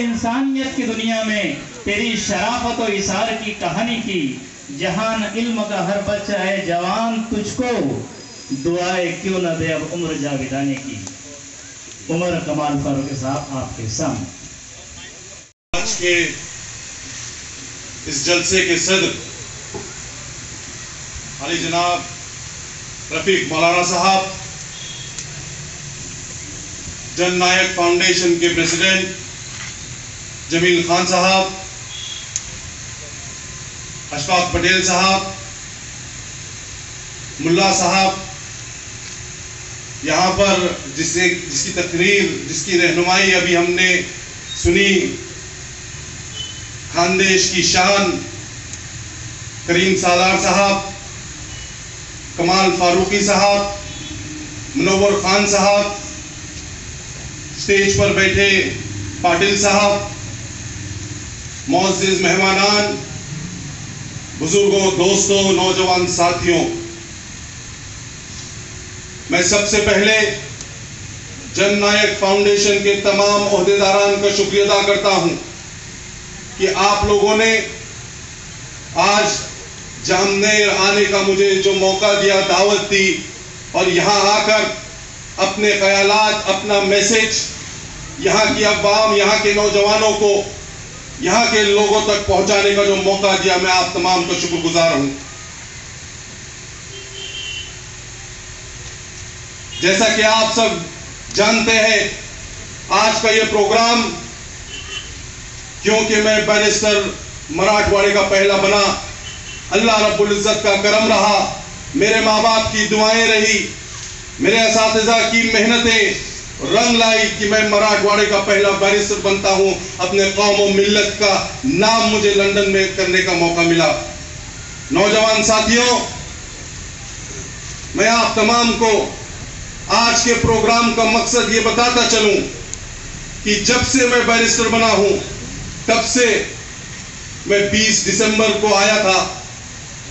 انسانیت کی دنیا میں تیری شرافت و اثار کی کہانی کی، جہان علم کا ہر بچہ ہے جوان تجھ کو دعائے کیوں نہ دے اب عمر جاویدانی کی۔ عمر کمال فاروقی صاحب آپ کے سامنے۔ آج کے اس جلسے کے صدر علی جناب رفیق مولانا صاحب، جن نائک فاؤنڈیشن کے پریزیڈنٹ جمیل خان صاحب، اشفاق پٹیل صاحب، ملا صاحب، یہاں پر جس کی تقریر، جس کی رہنمائی ابھی ہم نے سنی، خاندیش کی شان کریم سالار صاحب، کمال فاروقی صاحب، منور خان صاحب، اسٹیج پر بیٹھے پاٹل صاحب، معزز مہمانان، بزرگوں، دوستوں، نوجوان ساتھیوں، میں سب سے پہلے جن نائک فاؤنڈیشن کے تمام عہدیداران کا شکریہ ادا کرتا ہوں کہ آپ لوگوں نے آج جامنیر آنے کا مجھے جو موقع دیا، دعوت دی، اور یہاں آ کر اپنے خیالات، اپنا میسج یہاں کی عوام، یہاں کے نوجوانوں کو، یہاں کے لوگوں تک پہنچانے کا جو موقع دیا، میں آپ تمام کا شکر گزار ہوں۔ جیسا کہ آپ سب جانتے ہیں، آج کا یہ پروگرام، کیونکہ میں بیرسٹر مراٹھواڑے کا پہلا بنا، اللہ رب العزت کا کرم رہا، میرے ماں باپ کی دعائیں رہی، میرے اساتذہ کی محنتیں رنگ لائی کہ میں مراٹھواڑے کا پہلا بیرسٹر بنتا ہوں، اپنے قوم و ملت کا نام مجھے لندن میں کرنے کا موقع ملا۔ نوجوان ساتھیوں، میں آپ تمام کو آج کے پروگرام کا مقصد یہ بتاتا چلوں کہ جب سے میں بیرسٹر بنا ہوں، تب سے میں 20 دسمبر کو آیا تھا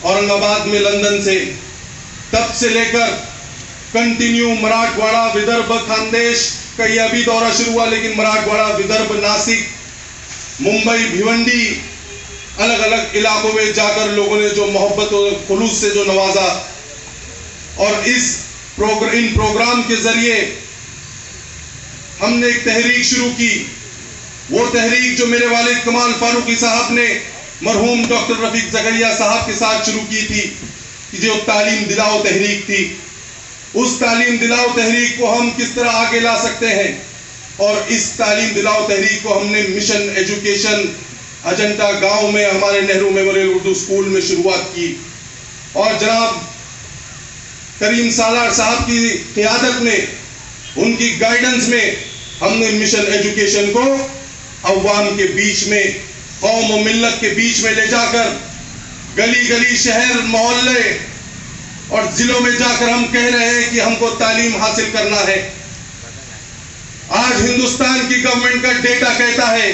اورنگ آباد میں لندن سے، تب سے لے کر کنٹینیو مراٹھواڑہ، ودربھ، خاندیش کا یہ ابھی دورہ شروع ہوا، لیکن مراٹھواڑہ، ودربھ، ناسک، ممبئی، بھیونڈی، الگ الگ علاقوں میں جا کر لوگوں نے جو محبت و خلوص سے جو نوازا، اور ان پروگرام کے ذریعے ہم نے ایک تحریک شروع کی، وہ تحریک جو میرے والد کمال فاروقی صاحب نے مرحوم ڈاکٹر رفیق زکریا صاحب کے ساتھ شروع کی تھی، کہ جو تعلیم دلاؤ تحریک تھی۔ اس تعلیم دلاؤ تحریک کو ہم کس طرح آگے لا سکتے ہیں، اور اس تعلیم دلاؤ تحریک کو ہم نے مشن ایجوکیشن اجنٹا گاؤں میں ہمارے نہرو میموریل اردو اسکول میں شروعات کی، اور جناب کریم سالار صاحب کی قیادت میں، ان کی گائیڈنس میں، ہم نے مشن ایجوکیشن کو عوام کے بیچ میں، قوم و ملت کے بیچ میں لے جا کر گلی گلی، شہر، محلے اور ضلعوں میں جا کر ہم کہہ رہے ہیں کہ ہم کو تعلیم حاصل کرنا ہے۔ آج ہندوستان کی گورنمنٹ کا ڈیٹا کہتا ہے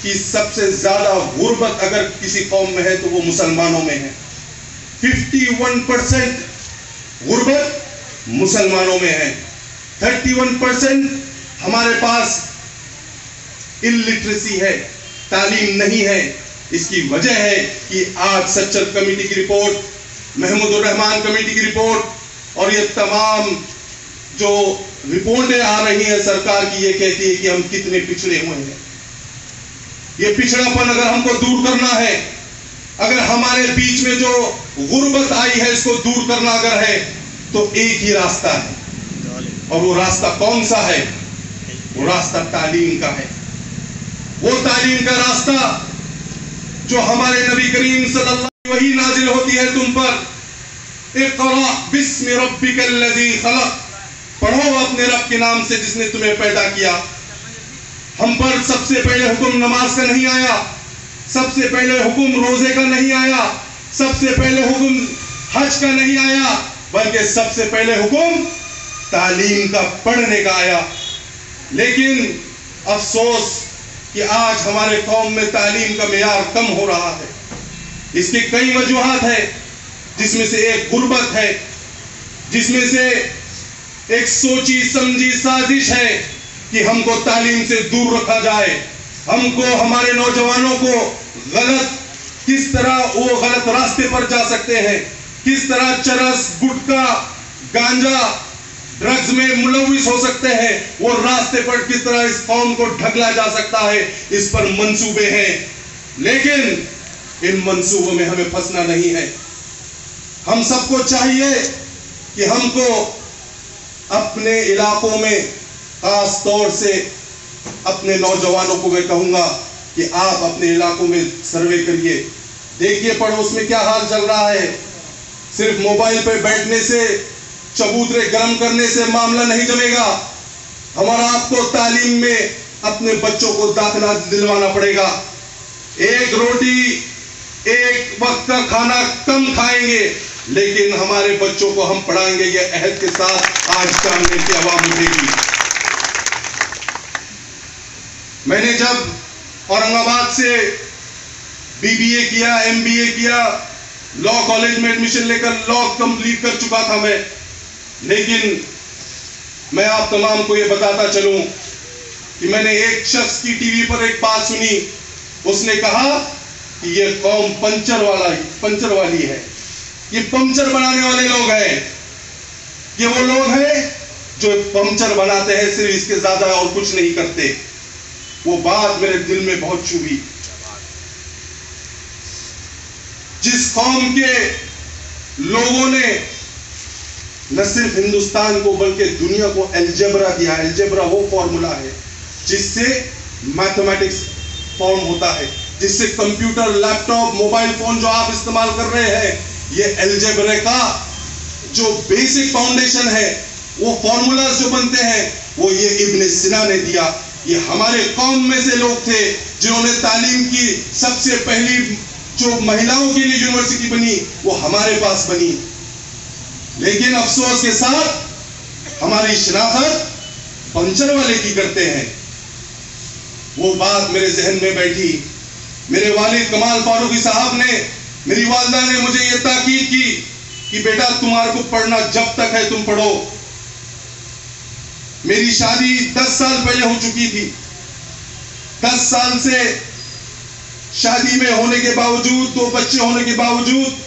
کہ سب سے زیادہ غربت اگر کسی قوم میں ہے تو وہ مسلمانوں میں ہے۔ 51% غربت مسلمانوں میں ہے، 31% ہمارے پاس الٹریسی ہے، تعلیم نہیں ہے۔ اس کی وجہ ہے کہ آج سچر کمیٹی کی رپورٹ، محمود الرحمان کمیٹی کی رپورٹ، اور یہ تمام جو رپورٹیں آ رہی ہیں سرکار کی، یہ کہتی ہے کہ ہم کتنے پچھڑے ہوئے ہیں۔ یہ پچھڑا پن اگر ہم کو دور کرنا ہے، اگر ہمارے بیچ میں جو غربت آئی ہے اس کو دور کرنا اگر ہے، تو ایک ہی راستہ ہے، اور وہ راستہ کون سا ہے؟ وہ راستہ تعلیم کا ہے۔ وہ تعلیم کا راستہ جو ہمارے نبی کریم صلی اللہ علیہ وسلم وہی نازل ہوتی ہے تم پر، اقرأ بسم ربک الذی خلق، پڑھو اپنے رب کے نام سے جس نے تمہیں پیدا کیا۔ ہم پر سب سے پہلے حکم نماز کا نہیں آیا، سب سے پہلے حکم روزے کا نہیں آیا، سب سے پہلے حکم حج کا نہیں آیا، بلکہ سب سے پہلے حکم تعلیم کا، پڑھنے کا آیا۔ لیکن افسوس کہ آج ہمارے قوم میں تعلیم کا معیار کم ہو رہا ہے۔ اس کی کئی وجوہات ہیں، جس میں سے ایک غربت ہے، جس میں سے ایک سوچی سمجھی سازش ہے کہ ہم کو تعلیم سے دور رکھا جائے، ہم کو ہمارے نوجوانوں کو کس طرح وہ غلط راستے پر جا سکتے ہیں، کس طرح چرس، گٹکا، گانجا، ڈرگز میں ملوث ہو سکتے ہیں، وہ راستے پر کس طرح اس قوم کو ڈھکلا جا سکتا ہے، اس پر منصوبے ہیں. لیکن ان منصوبوں میں ہمیں پھنسنا نہیں ہے. ہم سب کو چاہیے کہ ہم کو اپنے علاقوں میں، خاص طور سے اپنے نوجوانوں کو میں کہوں گا کہ آپ اپنے علاقوں میں سروے کریے، دیکھیے پڑوس میں کیا حال چل رہا ہے. صرف موبائل پہ بیٹھنے سے، چبوترے گرم کرنے سے معاملہ نہیں جمے گا. ہمارا آپ کو تعلیم میں اپنے بچوں کو داخلہ دلوانا پڑے گا. ایک روٹی، ایک وقت کا کھانا کم کھائیں گے، لیکن ہمارے بچوں کو ہم پڑھائیں گے. یہ عہد کے ساتھ آج سامنے کی عوام اٹھے گی. میں نے جب اورنگ آباد سے BBA کیا، MBA کیا، لا کالج میں ایڈمیشن لے کر لا کمپلیٹ کر چکا تھا میں. لیکن میں آپ تمام کو یہ بتاتا چلوں کہ میں نے ایک شخص کی ٹی وی پر ایک بات سنی. اس نے کہا کہ یہ قوم پنچر والی ہے، یہ پنچر بنانے والے لوگ ہیں. یہ وہ لوگ ہیں جو پنچر بناتے ہیں، صرف اس کے زیادہ اور کچھ نہیں کرتے. وہ بات میرے دل میں بہت چبھی. جس قوم کے لوگوں نے نہ صرف ہندوستان کو بلکہ دنیا کو الجبرا دیا. الجبرا وہ فارمولا ہے جس سے میتھمیٹکس فارم ہوتا ہے، جس سے کمپیوٹر، لیپ ٹاپ، موبائل فون جو آپ استعمال کر رہے ہیں، یہ الجبرا کا جو بیسک فاؤنڈیشن ہے، وہ فارمولاز جو بنتے ہیں، وہ یہ ابن سینا نے دیا. یہ ہمارے قوم میں سے لوگ تھے جنہوں نے تعلیم کی سب سے پہلی جو مہیلاؤں کے لیے یونیورسٹی بنی، وہ ہمارے پاس بنی. لیکن افسوس کے ساتھ ہماری شناخت پنچر والے کی کرتے ہیں. وہ بات میرے ذہن میں بیٹھی. میرے والد کمال فاروقی صاحب نے، میری والدہ نے مجھے یہ تاکید کی کہ بیٹا تمہارے کو پڑھنا جب تک ہے تم پڑھو. میری شادی 10 سال پہلے ہو چکی تھی. 10 سال سے شادی میں ہونے کے باوجود، 2 بچے ہونے کے باوجود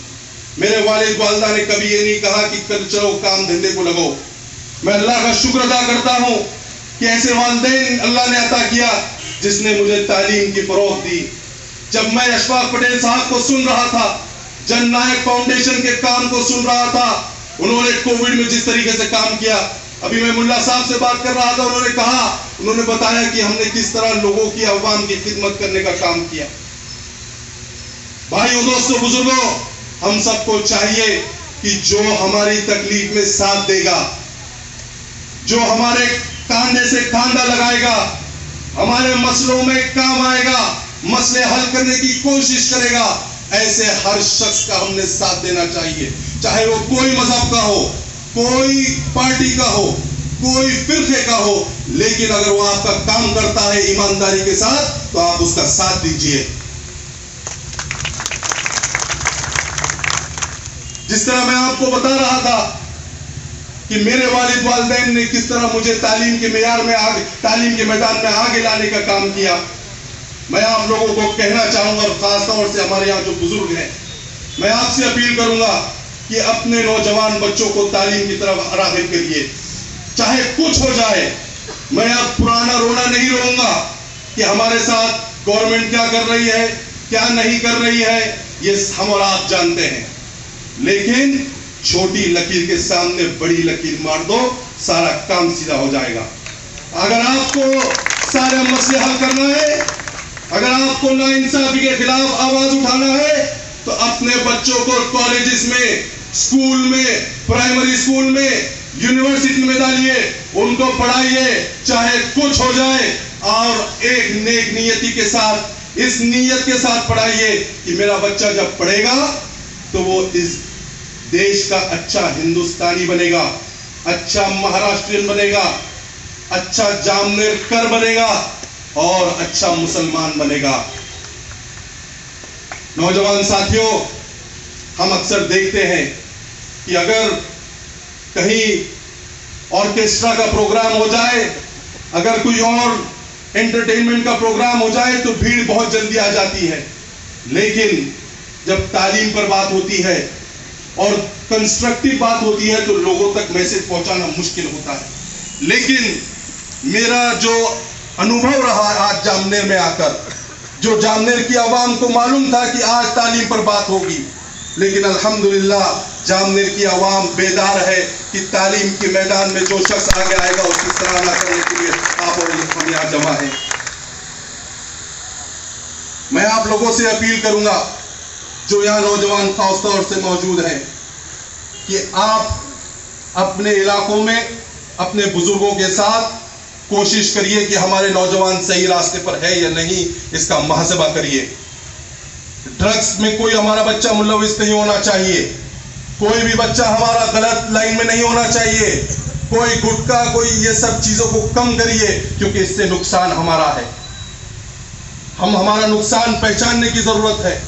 میرے والد والدہ نے کبھی یہ نہیں کہا کہ کل چلو کام دھندے کو لگو. میں اللہ کا شکر ادا کرتا ہوں کہ ایسے والدین اللہ نے عطا کیا جس نے مجھے تعلیم کی فروغ دی. جب میں اشفاق پٹیل صاحب کو سن رہا تھا، جن نائک فاؤنڈیشن کے کام کو سن رہا تھا، انہوں نے کووڈ میں جس طریقے سے کام کیا. ابھی میں ملا صاحب سے بات کر رہا تھا، انہوں نے بتایا کہ ہم نے کس طرح لوگوں کی، عوام کی خدمت کرنے کا کام کیا. بھائیوں، دوستوں، بزرگوں، ہم سب کو چاہیے کہ جو ہماری تکلیف میں ساتھ دے گا، جو ہمارے کاندھے سے کاندھا لگائے گا، ہمارے مسئلوں میں کام آئے گا، مسئلے حل کرنے کی کوشش کرے گا، ایسے ہر شخص کا ہم نے ساتھ دینا چاہیے. چاہے وہ کوئی مذہب کا ہو، کوئی پارٹی کا ہو، کوئی فرقے کا ہو، لیکن اگر وہ آپ کا کام کرتا ہے ایمانداری کے ساتھ تو آپ اس کا ساتھ دیجئے. جس طرح میں آپ کو بتا رہا تھا کہ میرے والد والدین نے کس طرح مجھے تعلیم کے معیار میں تعلیم کے میدان میں آگے لانے کا کام کیا، میں آپ لوگوں کو کہنا چاہوں گا، اور خاص طور سے ہمارے یہاں جو بزرگ ہیں، میں آپ سے اپیل کروں گا کہ اپنے نوجوان بچوں کو تعلیم کی طرف راغب کریے. چاہے کچھ ہو جائے، میں اب پرانا رونا نہیں روں گا کہ ہمارے ساتھ گورنمنٹ کیا کر رہی ہے، کیا نہیں کر رہی ہے، یہ ہم اور آپ جانتے ہیں. لیکن چھوٹی لکیر کے سامنے بڑی لکیر مار دو، سارا کام سیدھا ہو جائے گا. اگر آپ کو سارے مسئلے حل کرنا ہے، اگر آپ کو ناانصافی کے خلاف آواز اٹھانا ہے، تو اپنے بچوں کو کالجز میں، اسکول میں، پرائمری اسکول میں، یونیورسٹی میں ڈالیے، ان کو پڑھائیے، چاہے کچھ ہو جائے، اور ایک نیک نیتی کے ساتھ، اس نیت کے ساتھ پڑھائیے کہ میرا بچہ جب پڑھے گا تو وہ اس دیش کا اچھا ہندوستانی بنے گا، اچھا مہاراشٹرین بنے گا، اچھا جامنیرکر بنے گا، اور اچھا مسلمان بنے گا. نوجوان ساتھیوں، ہم اکثر دیکھتے ہیں کہ اگر کہیں آرکیسٹرا کا پروگرام ہو جائے، اگر کوئی اور انٹرٹینمنٹ کا پروگرام ہو جائے تو بھیڑ بہت جلدی آ جاتی ہے، لیکن جب تعلیم پر بات ہوتی ہے اور کنسٹرکٹیو بات ہوتی ہے تو لوگوں تک میسج پہنچانا مشکل ہوتا ہے۔ لیکن میرا جو انوبھو رہا آج جامنیر میں آ کر، جو جامنیر کی عوام کو معلوم تھا کہ آج تعلیم پر بات ہوگی، لیکن الحمدللہ جامنیر کی عوام بیدار ہے کہ تعلیم کے میدان میں جو شخص آگے آئے گا اس کی سراہنا کرنے کے لیے آپ اور ہم یہاں جمع ہیں۔ میں آپ لوگوں سے اپیل کروں گا جو یہاں نوجوان خاص طور سے موجود ہیں کہ آپ اپنے علاقوں میں اپنے بزرگوں کے ساتھ کوشش کریے کہ ہمارے نوجوان صحیح راستے پر ہے یا نہیں، اس کا محاسبہ کریے۔ ڈرگس میں کوئی ہمارا بچہ ملوث نہیں ہونا چاہیے، کوئی بھی بچہ ہمارا غلط لائن میں نہیں ہونا چاہیے، کوئی گٹکا کوئی یہ سب چیزوں کو کم کریے، کیونکہ اس سے نقصان ہمارا ہے۔ ہمارا نقصان پہچاننے کی ضرورت ہے،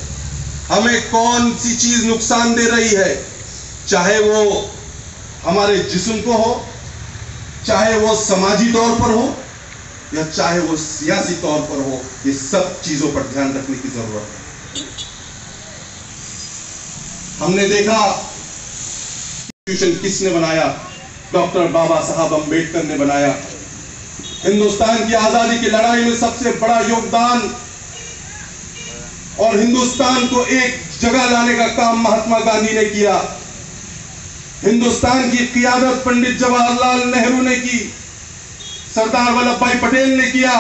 ہمیں کون سی چیز نقصان دے رہی ہے، چاہے وہ ہمارے جسم کو ہو، چاہے وہ سماجی طور پر ہو یا چاہے وہ سیاسی طور پر ہو، یہ سب چیزوں پر دھیان رکھنے کی ضرورت ہے۔ ہم نے دیکھا کس نے بنایا؟ ڈاکٹر بابا صاحب امبیڈکر نے بنایا۔ ہندوستان کی آزادی کی لڑائی میں سب سے بڑا یوگدان اور ہندوستان کو ایک جگہ لانے کا کام مہاتما گاندھی نے کیا، ہندوستان کی قیادت پنڈت جواہر لال نہرو نے کی، سردار ولبھ بھائی پٹیل نے کیا۔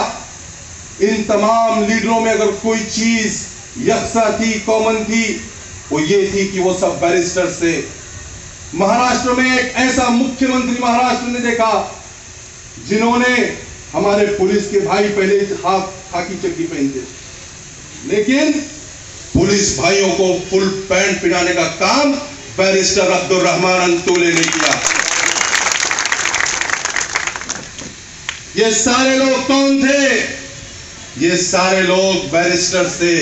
ان تمام لیڈروں میں اگر کوئی چیز یکساں تھی، کامن تھی، وہ یہ تھی کہ وہ سب بیرسٹر سے۔ مہاراشٹر میں ایک ایسا مکھیہ منتری مہاراشٹر نے دیکھا جنہوں نے، ہمارے پولیس کے بھائی پہلے خاکی چڈی پہنتے، لیکن پولیس بھائیوں کو فل پینٹ پہنانے کا کام بیرسٹر عبد الرحمان انتولے نے کیا۔ یہ سارے لوگ کون تھے؟ یہ سارے لوگ بیرسٹر تھے۔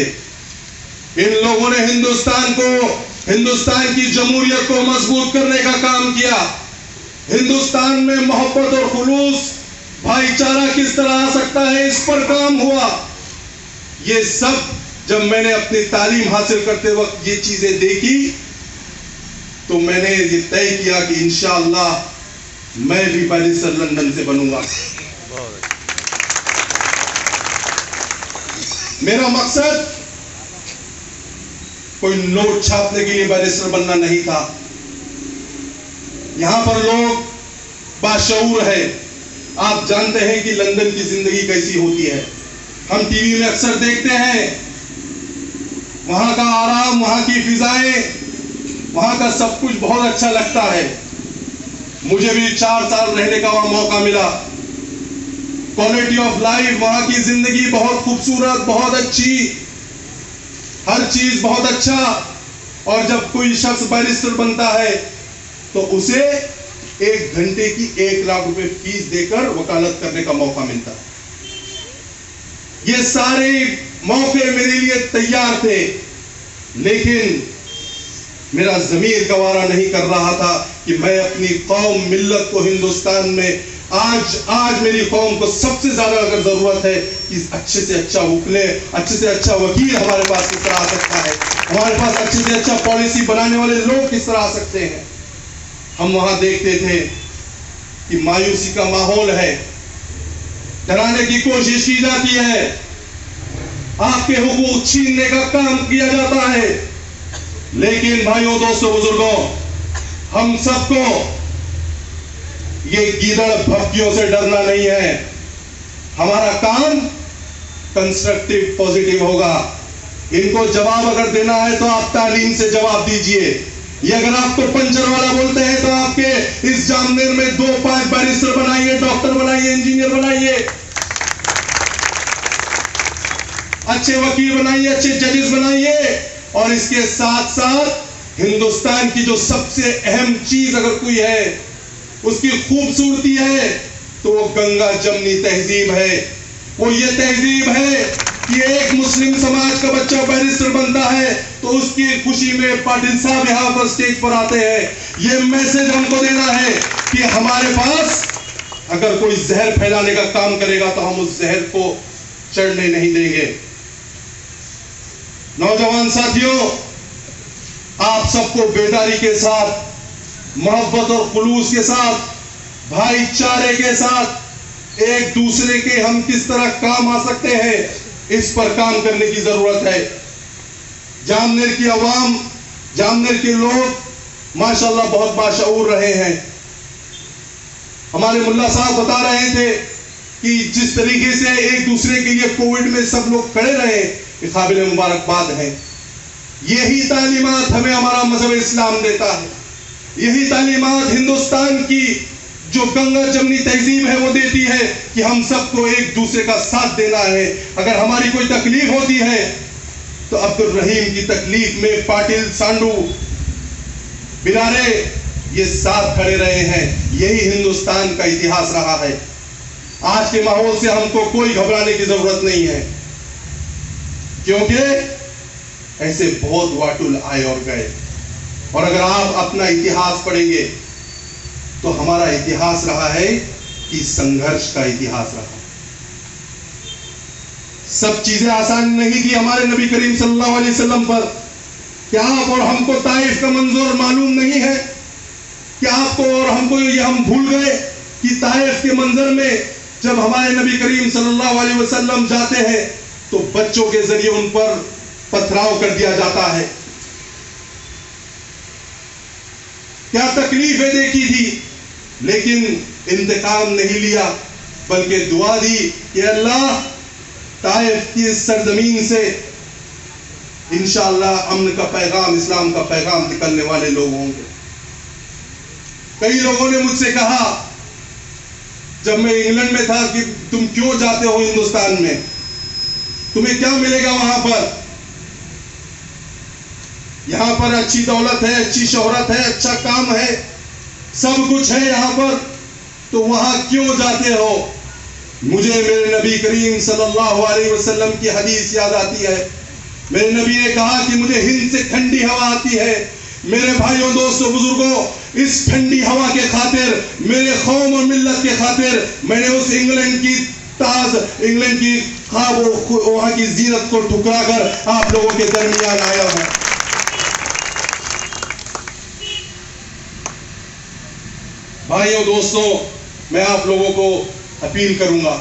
ان لوگوں نے ہندوستان کو، ہندوستان کی جمہوریت کو مضبوط کرنے کا کام کیا۔ ہندوستان میں محبت اور خلوص، بھائی چارہ کس طرح آ سکتا ہے، اس پر کام ہوا۔ یہ سب جب میں نے اپنی تعلیم حاصل کرتے وقت یہ چیزیں دیکھی تو میں نے یہ طے کیا کہ انشاءاللہ میں بھی بیرسٹر لندن سے بنوں گا۔ میرا مقصد کوئی نوٹ چھاپنے کے لیے بیرسٹر بننا نہیں تھا۔ یہاں پر لوگ باشعور ہے، آپ جانتے ہیں کہ لندن کی زندگی کیسی ہوتی ہے، ہم ٹی وی میں اکثر دیکھتے ہیں، وہاں کا آرام، وہاں کی فضائیں، وہاں کا سب کچھ بہت اچھا لگتا ہے۔ مجھے بھی 4 سال رہنے کا وہاں موقع ملا۔ کوالٹی آف لائف، وہاں کی زندگی بہت خوبصورت، بہت اچھی، ہر چیز بہت اچھا۔ اور جب کوئی شخص بیرسٹر بنتا ہے تو اسے 1 گھنٹے کی 1 لاکھ روپے فیس دے کر وکالت کرنے کا موقع ملتا ہے۔ یہ سارے موقع میرے لیے تیار تھے، لیکن میرا ضمیر گوارا نہیں کر رہا تھا کہ میں اپنی قوم، ملت کو ہندوستان میں آج میری قوم کو سب سے زیادہ اگر ضرورت ہے کہ اچھے سے اچھا اچھے سے اچھا وکیل ہمارے پاس کس طرح آ سکتا ہے، ہمارے پاس اچھے سے اچھا پالیسی بنانے والے لوگ کس طرح آ سکتے ہیں۔ ہم وہاں دیکھتے تھے کہ مایوسی کا ماحول ہے، ڈرانے کی کوشش کی جاتی ہے، آپ کے حقوق چھیننے کا کام کیا جاتا ہے۔ لیکن بھائیوں، دوستوں، بزرگوں، ہم سب کو یہ گیدڑ بھپکیوں سے ڈرنا نہیں ہے۔ ہمارا کام کنسٹرکٹیو پوزیٹیو ہوگا۔ ان کو جواب اگر دینا ہے تو آپ تعلیم سے جواب دیجئے۔ یہ اگر آپ کو پنچر والا بولتے ہیں تو آپ کے اس جامنیر میں 2-5 بیرسٹر بنائیے، ڈاکٹر بنائیے، انجینئر بنائیے، اچھے وکیل بنائیے، اچھے ججز بنائیے۔ اور اس کے ساتھ ساتھ ہندوستان کی جو سب سے اہم چیز اگر کوئی ہے، اس کی خوبصورتی ہے، تو وہ گنگا جمنی تہذیب ہے۔ وہ یہ تہذیب ہے کہ ایک مسلم سماج کا بچہ بیرسٹر بنتا ہے تو اس کی خوشی میں پاٹل صاحب یہاں پر سٹیج پر آتے ہیں۔ یہ میسج ہم کو دینا ہے کہ ہمارے پاس اگر کوئی زہر پھیلانے کا کام کرے گا تو ہم اس زہر کو چڑھنے نہیں دیں گے۔ نوجوان ساتھیوں، آپ سب کو بیداری کے ساتھ، محبت اور خلوص کے ساتھ، بھائی چارے کے ساتھ ایک دوسرے کے ہم کس طرح کام آ سکتے ہیں اس پر کام کرنے کی ضرورت ہے۔ جامنیر کی عوام، جامنیر کے لوگ ماشاءاللہ بہت باشعور رہے ہیں۔ ہمارے ملا صاحب بتا رہے تھے کہ جس طریقے سے ایک دوسرے کے لیے کووڈ میں سب لوگ کھڑے رہے، یہ قابل مبارکباد ہے۔ یہی تعلیمات ہمیں ہمارا مذہب اسلام دیتا ہے، یہی تعلیمات ہندوستان کی جو گنگا جمنی تہذیب ہے وہ دیتی ہے کہ ہم سب کو ایک دوسرے کا ساتھ دینا ہے۔ اگر ہماری کوئی تکلیف ہوتی ہے تو عبد الرحیم کی تکلیف میں پاٹل، سانڈو، بلارے یہ ساتھ کھڑے رہے ہیں۔ یہی ہندوستان کا اتہاس رہا ہے۔ آج کے ماحول سے ہم کو کوئی گھبرانے کی ضرورت نہیں ہے، کیونکہ ایسے بہت واٹل آئے اور گئے، اور اگر آپ اپنا اتہاس پڑھیں گے تو ہمارا اتہاس رہا ہے کہ سنگھرش کا اتہاس رہا۔ سب چیزیں آسان نہیں تھی ہمارے نبی کریم صلی اللہ علیہ وسلم پر۔ کیا آپ اور ہم کو طائف کا منظر معلوم نہیں ہے؟ کیا آپ کو اور ہم کو یہ ہم بھول گئے کہ طائف کے منظر میں جب ہمارے نبی کریم صلی اللہ علیہ وسلم جاتے ہیں تو بچوں کے ذریعے ان پر پتھراؤ کر دیا جاتا ہے؟ کیا تکلیفیں دیکھی تھی، لیکن انتقام نہیں لیا، بلکہ دعا دی کہ اللہ طائف کی سرزمین سے انشاءاللہ امن کا پیغام، اسلام کا پیغام نکلنے والے لوگ ہوں گے۔ کئی لوگوں نے مجھ سے کہا جب میں انگلینڈ میں تھا کہ تم کیوں جاتے ہو ہندوستان میں، تمہیں کیا ملے گا وہاں پر؟ یہاں پر اچھی دولت ہے، اچھی شہرت ہے، اچھا کام ہے، سب کچھ ہے یہاں پر، تو وہاں کیوں جاتے ہو؟ مجھے میرے نبی کریم صلی اللہ علیہ وسلم کی حدیث یاد آتی ہے۔ میرے نبی نے کہا کہ مجھے ہند سے ٹھنڈی ہوا آتی ہے۔ میرے بھائیوں، دوستوں، بزرگوں، اس ٹھنڈی ہوا کے خاطر، میرے قوم اور ملت کے خاطر میں نے اس انگلینڈ کی تاج، انگلینڈ کی خواب و وہاں کی زینت کو ٹھکرا کر آپ لوگوں کے درمیان آیا ہوں۔ بھائیوں، دوستوں، میں آپ لوگوں کو اپیل کروں گا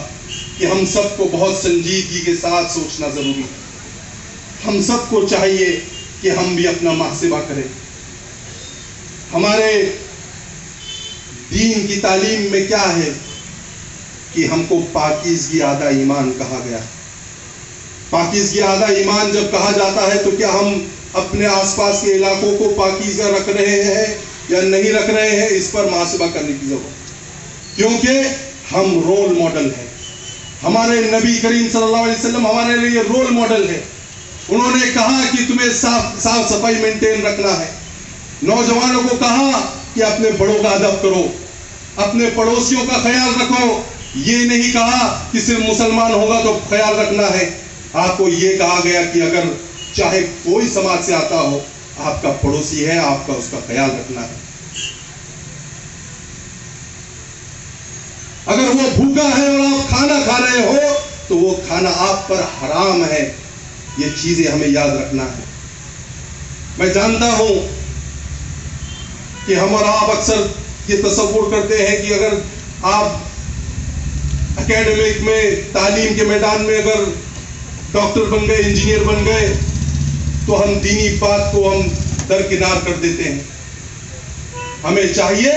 کہ ہم سب کو بہت سنجیدگی کے ساتھ سوچنا ضروری ہے۔ ہم سب کو چاہیے کہ ہم بھی اپنا محاسبہ کریں۔ ہمارے دین کی تعلیم میں کیا ہے کہ ہم کو پاکیزگی آدھا ایمان کہا گیا۔ پاکیزگی آدھا ایمان جب کہا جاتا ہے تو کیا ہم اپنے آس پاس کے علاقوں کو پاکیزہ رکھ رہے ہیں یا نہیں رکھ رہے ہیں؟ اس پر محاسبہ کرنے کی ضرورت، کیونکہ ہم رول ماڈل ہیں۔ ہمارے نبی کریم صلی اللہ علیہ وسلم ہمارے لیے رول ماڈل ہے۔ انہوں نے کہا کہ تمہیں صاف صفائی مینٹین رکھنا ہے۔ نوجوانوں کو کہا کہ اپنے بڑوں کا ادب کرو، اپنے پڑوسیوں کا خیال رکھو۔ یہ نہیں کہا کہ صرف مسلمان ہوگا تو خیال رکھنا ہے۔ آپ کو یہ کہا گیا کہ اگر چاہے کوئی سماج سے آتا ہو، آپ کا پڑوسی ہے، آپ کا اس کا خیال رکھنا ہے۔ اگر وہ بھوکا ہے اور آپ کھانا کھا رہے ہو تو وہ کھانا آپ پر حرام ہے۔ یہ چیزیں ہمیں یاد رکھنا ہے۔ میں جانتا ہوں کہ ہم اور آپ اکثر یہ تصور کرتے ہیں کہ اگر آپ اکیڈمک میں، تعلیم کے میدان میں اگر ڈاکٹر بن گئے، انجینئر بن گئے تو ہم دینی بات کو ہم درکنار کر دیتے ہیں۔ ہمیں چاہیے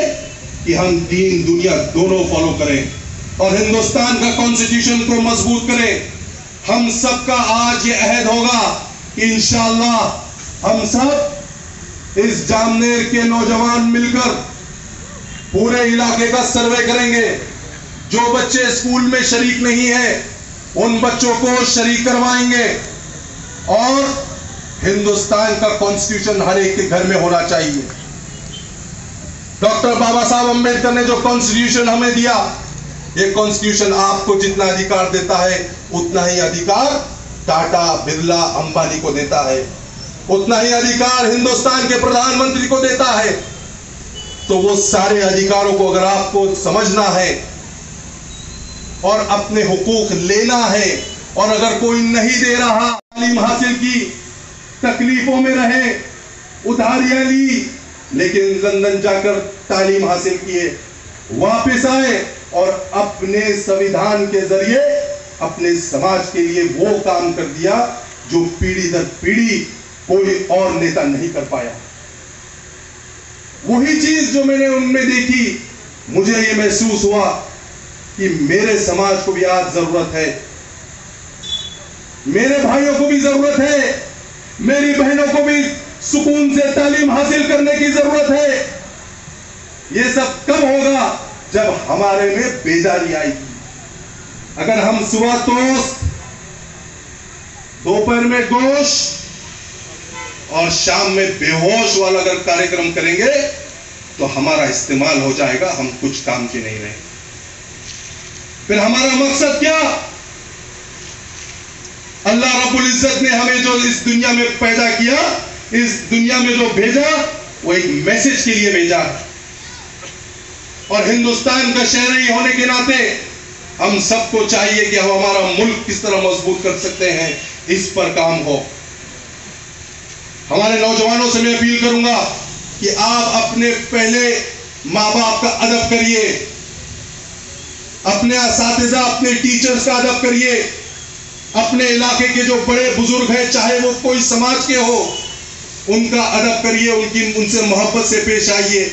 کہ ہم دین دنیا دونوں فالو کریں اور ہندوستان کا کانسٹیٹیوشن کو مضبوط کریں۔ ہم سب کا آج یہ عہد ہوگا کہ انشاءاللہ ہم سب اس جامنیر کے نوجوان مل کر پورے علاقے کا سروے کریں گے۔ جو بچے اسکول میں شریک نہیں ہیں ان بچوں کو شریک کروائیں گے، اور ہندوستان کا کانسٹیٹیوشن ہر ایک کے گھر میں ہونا چاہیے۔ ڈاکٹر بابا صاحب امبیڈکر نے جو کانسٹیٹیوشن ہمیں دیا، یہ کانسٹیٹیوشن آپ کو جتنا ادھیکار دیتا ہے اتنا ہی ادھیکار ٹاٹا، برلا، امبانی کو دیتا ہے، اتنا ہی ادھیکار ہندوستان کے پردھان منتری کو دیتا ہے۔ تو وہ سارے ادھیکاروں کو اگر آپ کو سمجھنا ہے اور اپنے حقوق لینا ہے، اور اگر کوئی نہیں دے رہا، تعلیم حاصل کی، تکلیفوں میں رہے، ادھاریاں لی، لیکن لندن جا کر تعلیم حاصل کیے، واپس آئے اور اپنے سویدھان کے ذریعے اپنے سماج کے لیے وہ کام کر دیا جو پیڑھی در پیڑھی کوئی اور نیتا نہیں کر پایا۔ وہی چیز جو میں نے ان میں دیکھی، مجھے یہ محسوس ہوا کہ میرے سماج کو بھی آج ضرورت ہے، میرے بھائیوں کو بھی ضرورت ہے، میری بہنوں کو بھی سکون سے تعلیم حاصل کرنے کی ضرورت ہے۔ یہ سب کب ہوگا؟ جب ہمارے میں بیداری آئے گی۔ اگر ہم صبح توست، دوپہر میں گوشت اور شام میں بے ہوش والا اگر کاریکرم کریں گے تو ہمارا استعمال ہو جائے گا، ہم کچھ کام کے نہیں رہیں۔ پھر ہمارا مقصد کیا؟ اللہ رب العزت نے ہمیں جو اس دنیا میں پیدا کیا، اس دنیا میں جو بھیجا، وہ ایک میسج کے لیے بھیجا، اور ہندوستان کا شہری ہونے کے ناطے ہم سب کو چاہیے کہ ہم ہمارا ملک کس طرح مضبوط کر سکتے ہیں، اس پر کام ہو۔ ہمارے نوجوانوں سے میں اپیل کروں گا کہ آپ اپنے پہلے ماں باپ کا ادب کریے، اپنے اساتذہ، اپنے ٹیچرز کا ادب کریے، اپنے علاقے کے جو بڑے بزرگ ہیں، چاہے وہ کوئی سماج کے ہو، ان کا ادب کریے، ان سے محبت سے پیش آئیے،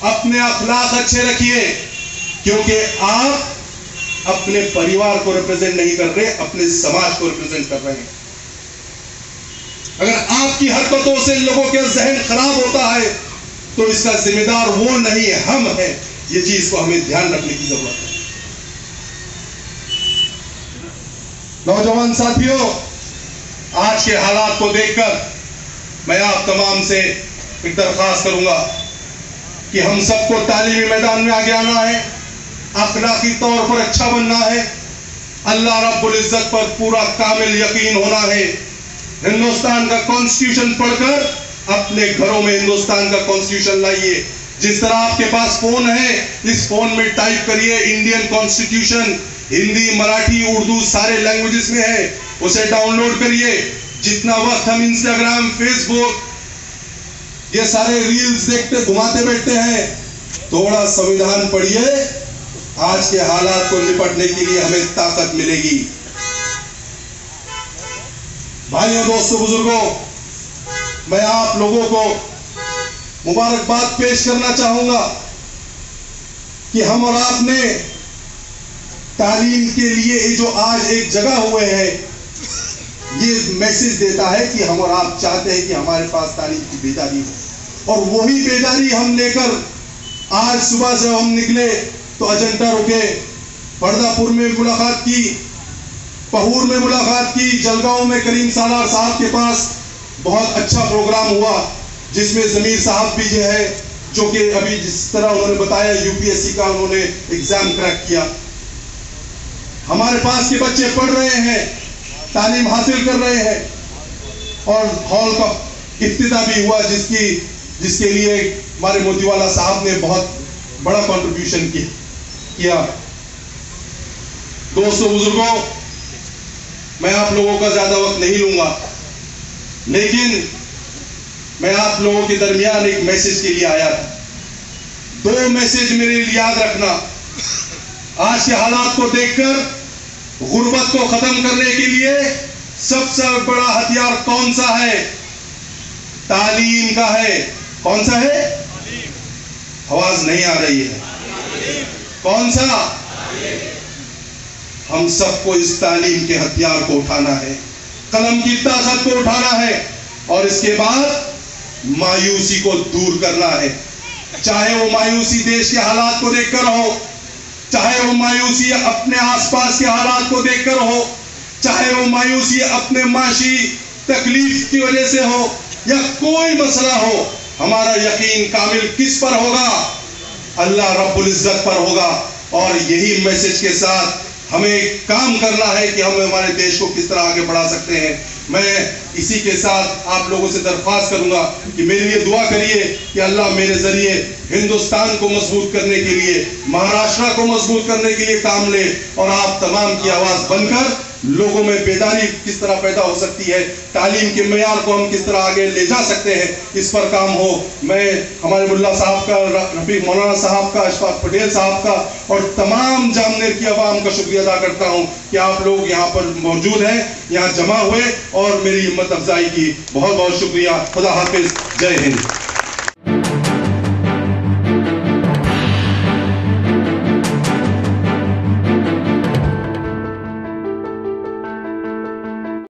اپنے اخلاق اچھے رکھیے، کیونکہ آپ اپنے پریوار کو ریپرزینٹ نہیں کر رہے، اپنے سماج کو ریپرزینٹ کر رہے ہیں۔ اگر آپ کی حرکتوں سے لوگوں کے ذہن خراب ہوتا ہے تو اس کا ذمہ دار وہ نہیں، ہم ہیں۔ یہ چیز کو ہمیں دھیان رکھنے کی ضرورت ہے۔ نوجوان ساتھیوں، آج کے حالات کو دیکھ کر میں آپ تمام سے ایک درخواست کروں گا کہ ہم سب کو تعلیمی میدان میں آگے آنا ہے، اخلاقی طور پر اچھا بننا ہے، اللہ رب العزت پر پورا کامل یقین ہونا ہے۔ ہندوستان کا کانسٹیٹیوشن پڑھ کر اپنے گھروں میں ہندوستان کا کانسٹیٹیوشن لائیے۔ جس طرح آپ کے پاس فون ہے، اس فون میں ٹائپ کریے انڈین کانسٹیٹیوشن، ہندی، مراٹھی، اردو سارے لینگویجز میں ہے، اسے ڈاؤن لوڈ کریے۔ جتنا وقت ہم انسٹاگرام، فیس بک، یہ سارے ریلز دیکھتے گھماتے بیٹھتے ہیں، تھوڑا سویدھان پڑھیے، آج کے حالات کو نپٹنے کے لیے ہمیں طاقت ملے گی۔ بھائیوں، دوستوں، بزرگوں، میں آپ لوگوں کو مبارکباد پیش کرنا چاہوں گا کہ ہم اور آپ نے تعلیم کے لیے جو آج ایک جگہ ہوئے ہیں، یہ میسج دیتا ہے کہ ہم اور آپ چاہتے ہیں کہ ہمارے پاس تعلیم کی بیداری ہو، اور وہی بیداری ہم لے کر آج صبح سے ہم نکلے تو اجنتا رکے، پردہ پور میں ملاقات کی، پہور میں ملاقات کی، جلگاؤں میں کریم سالار صاحب کے پاس بہت اچھا پروگرام ہوا، جس میں ضمیر صاحب بھی جو ہے، جو کہ ابھی جس طرح انہوں نے بتایا UPSC کا انہوں نے ایگزام کریک کیا۔ ہمارے پاس کے بچے پڑھ رہے ہیں، تعلیم حاصل کر رہے ہیں، اور ہال کا افتتاح بھی ہوا جس کے لیے ہمارے موتی والا صاحب نے بہت بڑا کنٹریبیوشن کیا۔ دوستوں، بزرگوں، میں آپ لوگوں کا زیادہ وقت نہیں لوں گا، لیکن میں آپ لوگوں کے درمیان ایک میسج کے لیے آیا تھا۔ دو میسج میرے لیے یاد رکھنا۔ آج کے حالات کو دیکھ کر غربت کو ختم کرنے کے لیے سب سے بڑا ہتھیار کون سا ہے؟ تعلیم کا ہے۔ کون سا ہے؟ آواز نہیں آ رہی ہے۔ کون سا؟ ہم سب کو اس تعلیم کے ہتھیار کو اٹھانا ہے، قلم کی طاقت کو اٹھانا ہے، اور اس کے بعد مایوسی کو دور کرنا ہے۔ چاہے وہ مایوسی دیش کے حالات کو دیکھ کر ہو، چاہے وہ مایوسی اپنے آس پاس کے حالات کو دیکھ کر ہو، چاہے وہ مایوسی اپنے معاشی تکلیف کی وجہ سے ہو، یا کوئی مسئلہ ہو، ہمارا یقین کامل کس پر ہوگا؟ اللہ رب العزت پر ہوگا۔ اور یہی میسج کے ساتھ ہمیں کام کرنا ہے کہ ہم ہمارے دیش کو کس طرح آگے بڑھا سکتے ہیں۔ میں اسی کے ساتھ آپ لوگوں سے درخواست کروں گا کہ میرے لیے دعا کریے کہ اللہ میرے ذریعے ہندوستان کو مضبوط کرنے کے لیے، مہاراشٹر کو مضبوط کرنے کے لیے کام لے، اور آپ تمام کی آواز بن کر لوگوں میں بیداری کس طرح پیدا ہو سکتی ہے، تعلیم کے معیار کو ہم کس طرح آگے لے جا سکتے ہیں، اس پر کام ہو۔ میں ہمارے ملا صاحب کا، رفیق مولانا صاحب کا، اشفاق پٹیل صاحب کا اور تمام جامنیر کی عوام کا شکریہ ادا کرتا ہوں کہ آپ لوگ یہاں پر موجود ہیں، یہاں جمع ہوئے اور میری ہمت افزائی کی۔ بہت بہت شکریہ۔ خدا حافظ۔ جے ہند۔